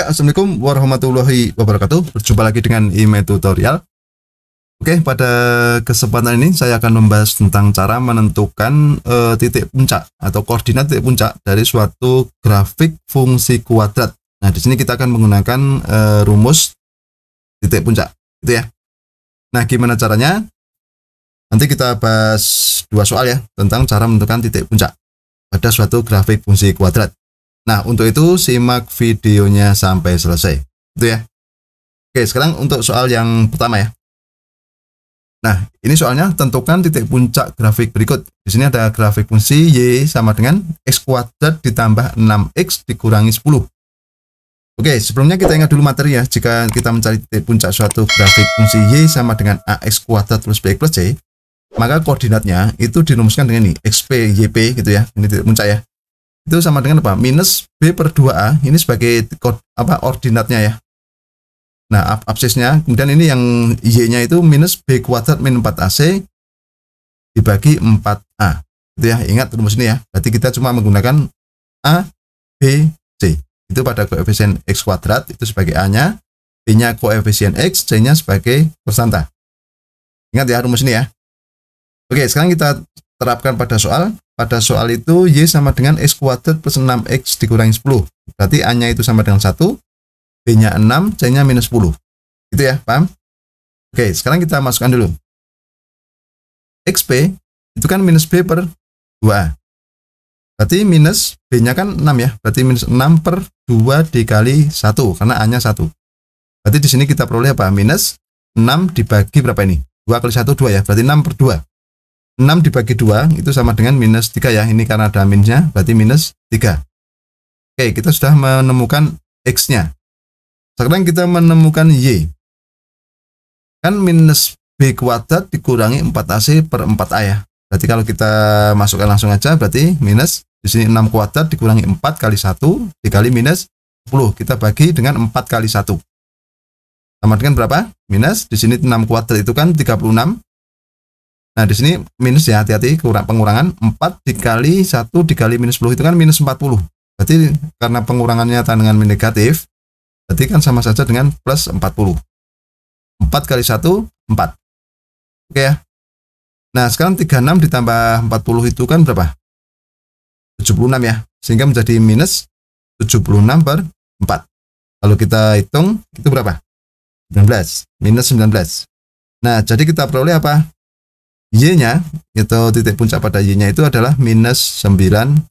Ya, assalamualaikum warahmatullahi wabarakatuh. Berjumpa lagi dengan IME Tutorial. Oke, pada kesempatan ini saya akan membahas tentang cara menentukan titik puncak atau koordinat titik puncak dari suatu grafik fungsi kuadrat. Nah, di sini kita akan menggunakan rumus titik puncak, gitu ya. Nah, gimana caranya? Nanti kita bahas dua soal ya tentang cara menentukan titik puncak pada suatu grafik fungsi kuadrat. Nah, untuk itu simak videonya sampai selesai, gitu ya. Oke, sekarang untuk soal yang pertama ya. Nah, ini soalnya tentukan titik puncak grafik berikut. Di sini ada grafik fungsi Y sama dengan X kuadrat ditambah 6X dikurangi 10. Oke, sebelumnya kita ingat dulu materi ya. Jika kita mencari titik puncak suatu grafik fungsi Y sama dengan AX kuadrat plus BX plus C, maka koordinatnya itu dirumuskan dengan ini, XP, YP gitu ya. Ini titik puncak ya. Itu sama dengan apa? Minus B per 2A, ini sebagai ordinatnya ya. Nah, absisnya, kemudian ini yang Y-nya itu minus B kuadrat min 4AC dibagi 4A. Itu ya, ingat rumus ini ya. Berarti kita cuma menggunakan A, B, C. Itu pada koefisien X kuadrat, itu sebagai A-nya, B-nya koefisien X, C-nya sebagai konstanta. Ingat ya rumus ini ya. Oke, sekarang kita terapkan pada soal. Pada soal itu Y sama dengan X kuadrat plus 6X dikurangi 10. Berarti A-nya itu sama dengan 1, B-nya 6, C-nya minus 10. Gitu ya, paham? Oke, sekarang kita masukkan dulu. XP itu kan minus B per 2A. Berarti minus B-nya kan 6 ya. Berarti minus 6 per 2 dikali 1, karena A-nya 1. Berarti di sini kita peroleh apa? Minus 6 dibagi berapa ini? 2 kali 1, 2 ya. Berarti 6 per 2. 6 dibagi 2 itu sama dengan minus 3 ya. Ini karena ada minusnya, berarti minus 3. Oke, kita sudah menemukan X-nya. Sekarang kita menemukan Y. Kan minus B kuadrat dikurangi 4AC per 4A ya. Berarti kalau kita masukkan langsung aja, berarti minus, di sini 6 kuadrat dikurangi 4 kali 1 dikali minus 10. Kita bagi dengan 4 kali 1. Sama dengan berapa? Minus, di sini 6 kuadrat itu kan 36. Nah, di sini minus ya, hati-hati pengurangan 4 dikali 1 dikali minus 10 itu kan minus 40. Berarti karena pengurangannya dengan negatif, berarti kan sama saja dengan plus 40. 4 kali 1, 4. Oke ya. Nah, sekarang 36 ditambah 40 itu kan berapa? 76 ya. Sehingga menjadi minus 76 per 4. Kalau kita hitung, itu berapa? 19. Minus 19. Nah, jadi kita peroleh apa? Y-nya, itu titik puncak pada Y-nya itu adalah minus 19.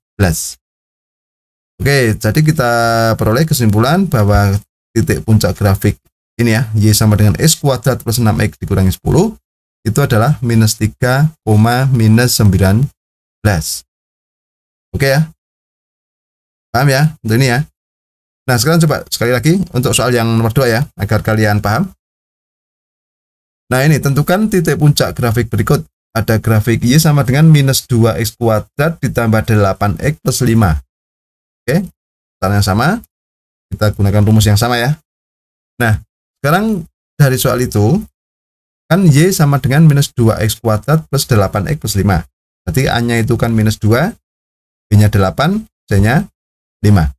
Oke, jadi kita peroleh kesimpulan bahwa titik puncak grafik ini ya, Y sama dengan X kuadrat plus 6X dikurangi 10, itu adalah minus 3, minus 19. Oke ya. Paham ya untuk ini ya. Nah, sekarang coba sekali lagi untuk soal yang nomor 2 ya, agar kalian paham. Nah, ini tentukan titik puncak grafik berikut. Ada grafik Y sama dengan minus 2X kuadrat ditambah 8X plus 5. Oke, caranya sama. Kita gunakan rumus yang sama ya. Nah, sekarang dari soal itu, kan Y sama dengan minus 2X kuadrat plus 8X plus 5. Berarti A-nya itu kan minus 2, B-nya 8, C-nya 5.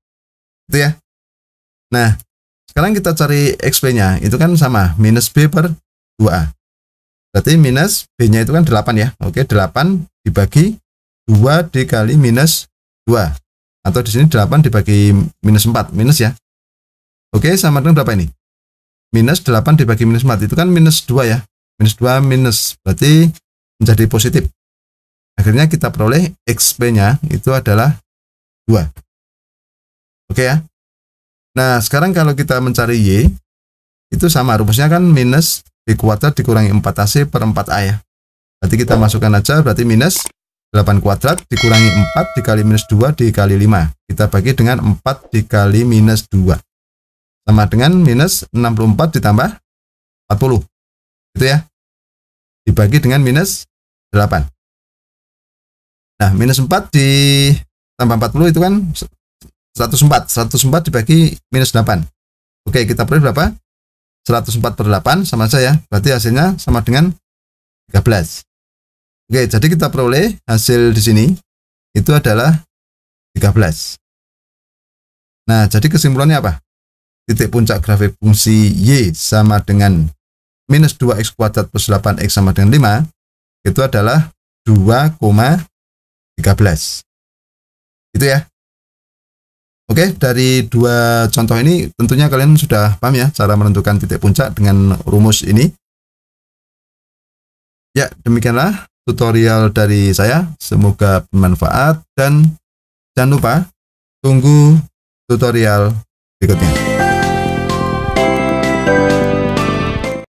Itu ya. Nah, sekarang kita cari XP-nya. Itu kan sama, minus B per 2A. Berarti minus B-nya itu kan 8 ya. Oke, 8 dibagi 2 dikali minus 2. Atau di sini 8 dibagi minus 4. Minus ya. Oke, sama dengan berapa ini? Minus 8 dibagi minus 4. Itu kan minus 2 ya. Minus 2 minus. Berarti menjadi positif. Akhirnya kita peroleh XP-nya itu adalah 2. Oke ya. Nah, sekarang kalau kita mencari Y, itu sama. Rumusnya kan minus B kuadrat dikurangi 4AC per 4A ya. Berarti kita masukkan aja, berarti minus 8 kuadrat dikurangi 4 dikali minus 2 dikali 5. Kita bagi dengan 4 dikali minus 2. Sama dengan minus 64 ditambah 40. Gitu ya. Dibagi dengan minus 8. Nah, minus 4 ditambah 40 itu kan 104. 104 dibagi minus 8. Oke, kita peroleh berapa? 104 per 8 sama saja ya. Berarti hasilnya sama dengan 13. Oke, jadi kita peroleh hasil di sini itu adalah 13. Nah, jadi kesimpulannya apa? titik puncak grafik fungsi Y sama dengan minus 2x kuadrat plus 8x sama dengan 5, itu adalah 2,13. Gitu ya. Oke, dari dua contoh ini tentunya kalian sudah paham ya cara menentukan titik puncak dengan rumus ini. Ya, demikianlah tutorial dari saya. Semoga bermanfaat dan jangan lupa tunggu tutorial berikutnya.